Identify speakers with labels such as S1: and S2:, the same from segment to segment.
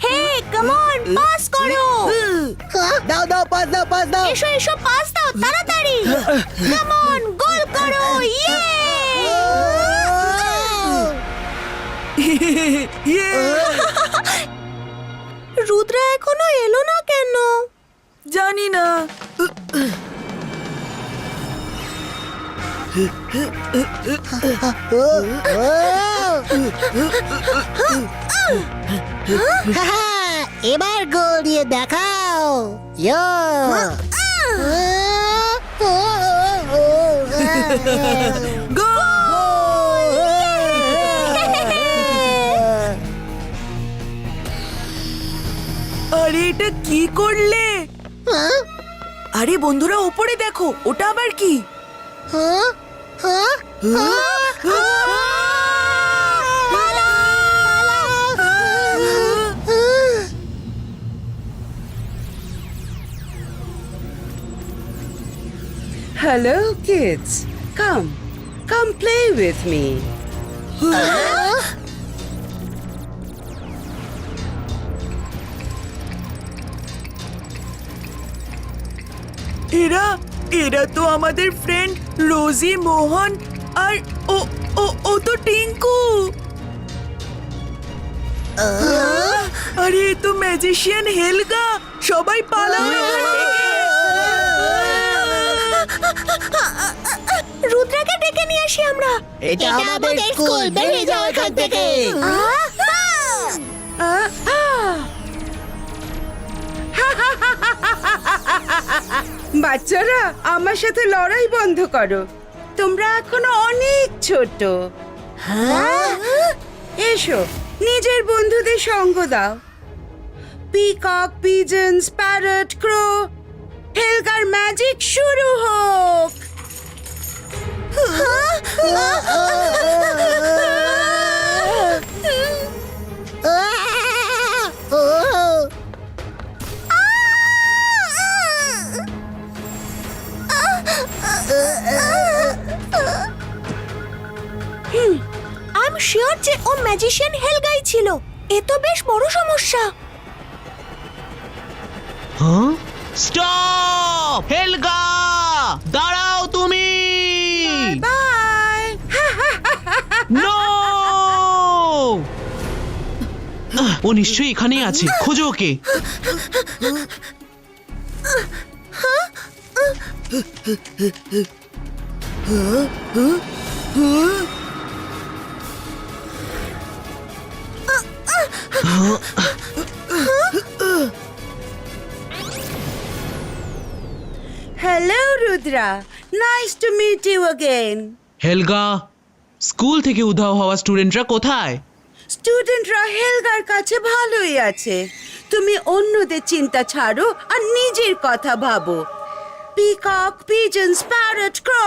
S1: Hey come on, pass করো।
S2: দাও দাও, পাস দাও, পাস দাও।
S1: এসো এসো, পাস দাও তাড়াতাড়ি। কাম অন, গোল করো। ইয়ে! রুদ্রা এখনো এলো না কেন?
S3: জানি না।
S2: এবার গোল দিয়ে দেখাও।
S3: আরে এটা কি করলে? আরে বন্ধুরা, উপরে দেখো, ওটা আবার কি?
S4: Hello, kids. Come play with me.
S3: এরা তো আমাদের ফ্রেন্ড রোজি, মোহন আর ও তো টিঙ্কু। আরে এ তো ম্যাজিশিয়ান হেলগা। সবাই পালাও এখান থেকে।
S1: রুদ্রাকে ডেকে নিয়ে আসি আমরা।
S2: এটা আমাদের স্কুল, বেরিয়ে যাও এখান থেকে।
S4: বাচ্চারা, আমার সাথে লড়াই বন্ধ করো। তোমরা এখনো অনেক ছোট। এসো, নিজের বন্ধুদের সঙ্গ দাও। পিকক, পিজন্স, প্যারট, ক্রো, হেলগার ম্যাজিক শুরু হোক।
S1: I'm sure যে ও ম্যাজিশিয়ান হেলগাই ছিল। এ তো বেশ বড় সমস্যা।
S5: স্টপ! হেলগা, দাঁড়াও তুমি।
S4: বাই।
S5: নো! ও নিশ্চয়ই এখানেই আছে, খোঁজো ওকে।
S4: Hello, Rudra. Nice to meet you again.
S5: Helga, school থেকে উধাও হওয়া স্টুডেন্টরা কোথায়?
S4: স্টুডেন্টরা হেলগার কাছে ভালোই আছে। তুমি অন্যদের চিন্তা ছাড়ো আর নিজের কথা ভাবো। পিকক, পিজন্স, প্যারট, ক্রো,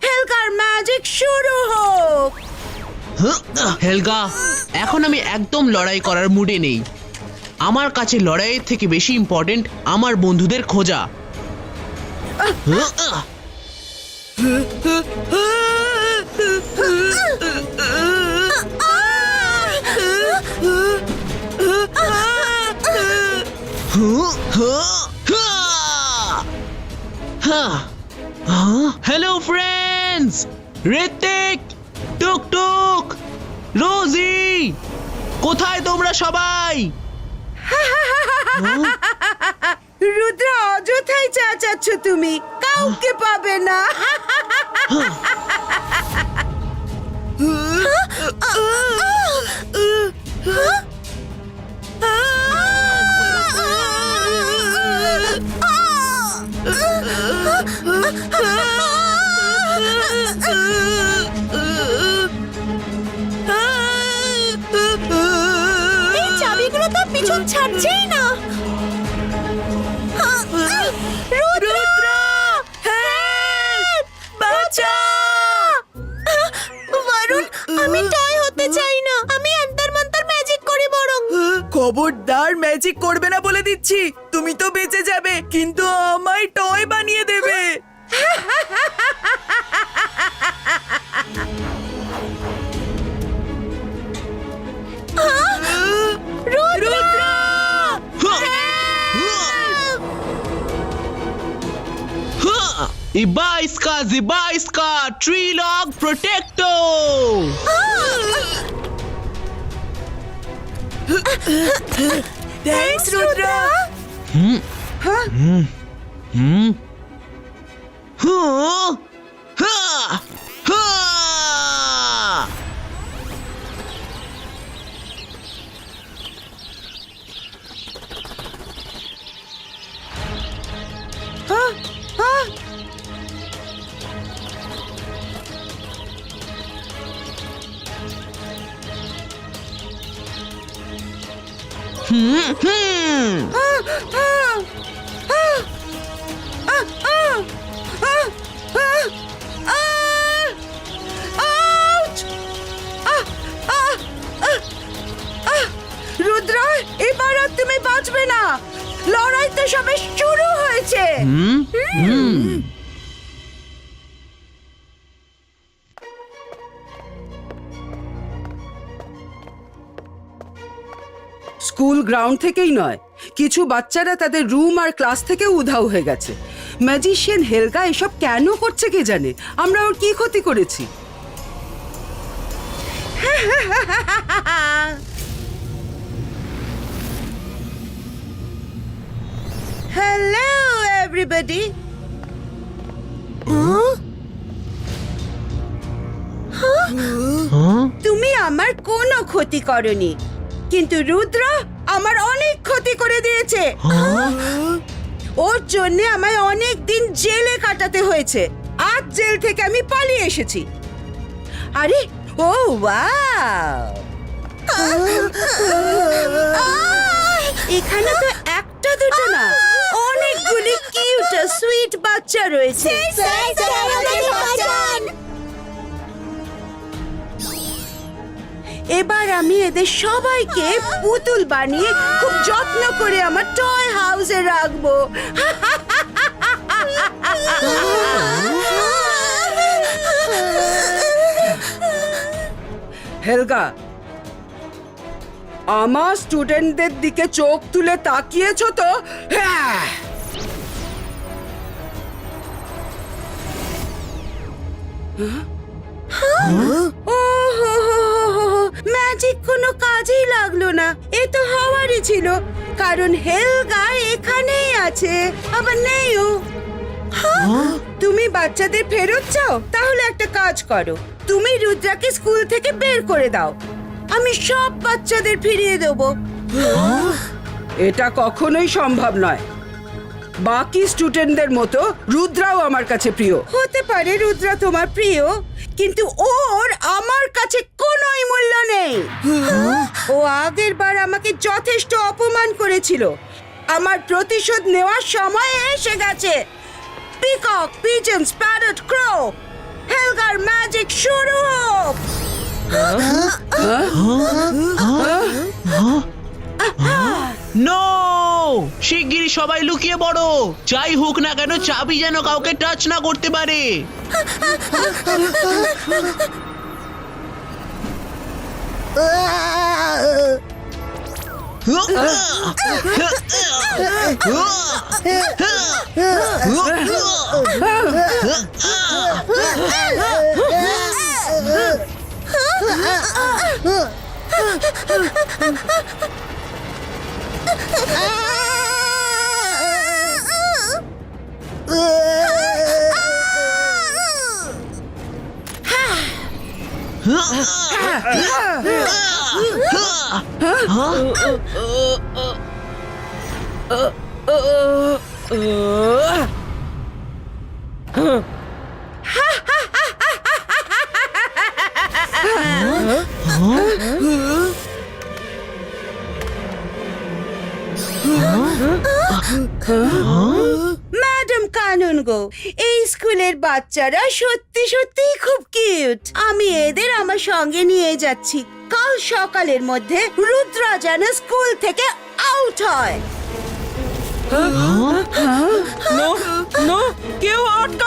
S4: হেলগার ম্যাজিক শুরু হোক।
S5: হেলগা, এখন আমি একদম লড়াই করার মুডে নেই। আমার কাছে লড়াইয়ের থেকে বেশি ইম্পর্টেন্ট আমার বন্ধুদের খোঁজা। হ্যালো ফ্রেন্ডস, ঋত্বিক, টুকটুক, রোজি, কোথায় তোমরা সবাই?
S4: রুদ্র, অযথাই চেঁচাচ্ছ তুমি, কাউকে পাবে না।
S1: এই চাবিগুলো তো পিছন ছাড়ছেই না। রুদ্রা! বরুণ, আমি টয় হতে চাই না। আমি অন্তর মন্তর ম্যাজিক করি বরং।
S3: খবরদার ম্যাজিক করবে না বলে দিচ্ছি। তুমি তো বেঁচে যাবে, কিন্তু আমায় টয় বানিয়ে দেবে। Rudra!
S5: Ziba iska, tree log protecto.
S3: Thanks, Rudra!
S5: Huh? Ha! Ha!
S4: রুদ্র, এবার আর তুমি বাঁচবে না। লড়াই তো সবে শুরু হয়েছে। স্কুল গ্রাউন্ড থেকেই নয়, কিছু বাচ্চারা তাদের রুম আর ক্লাস থেকে উধাও হয়ে গেছে। ম্যাজিশিয়ান হেলগা এসব কেন করছে কে জানে। আমরা ওর কি ক্ষতি করেছি? Hello everybody. তুমি আমার কোনো ক্ষতি করনি, কিন্তু রুদ্র আমার অনেক ক্ষতি করে দিয়েছে। ওর জন্য আমায় অনেক দিন জেলে কাটাতে হয়েছে। আজ জেল থেকে আমি পালিয়ে এসেছি। আরে ও ওয়াও, এখানে তো একটা দুটো না, অনেকগুলি কিউট সুইট বাচ্চা রয়েছে। এবার আমি এদের সবাইকে পুতুল বানিয়ে খুব যত্ন করে আমার টয় হাউসে রাখবো। হেলগা, আমার স্টুডেন্টদের দিকে চোখ তুলে তাকিয়েছো তো? হ্যাঁ। ম্যাজিক কোনো কাজেই লাগলো না। এ তো হওয়ারই ছিল, কারণ হেলগা এখানেই আছে, আবার নেইও। তুমি বাচ্চাদের ফেরত চাও? তাহলে একটা কাজ করো, তুমি রুদ্রাকে স্কুল থেকে বের করে দাও। আমি সব বাচ্চাদের ফিরিয়ে দেবো। এটা কখনোই সম্ভব নয়। বাকি স্টুডেন্টদের মতো রুদ্রাও আমার কাছে প্রিয়। হতে পারে রুদ্রা তোমার প্রিয়, কিন্তু ওর আমার কাছে কোনোই মূল্য নেই। ও আগের বার আমাকে যথেষ্ট অপমান করেছিল। আমার প্রতিশোধ নেওয়ার সময় এসে গেছে। পিকক, পিজন্স, প্যারট, ক্রো, হেলগার ম্যাজিক শুরু হোক।
S5: নো! শিগগিরই সবাই লুকিয়ে পড়ো। যাই হোক না কেন, চাবি যেন কাউকে টাচ না করতে পারে।
S4: ম্যাডাম কানুনগো, এই স্কুলের বাচ্চারা সত্যি সত্যি খুব কিউট। আমি এদের আমার সঙ্গে নিয়ে যাচ্ছি। কাল সকালের মধ্যে রুদ্রা যেন স্কুল থেকে আউট হয়।
S3: কেউ আটকা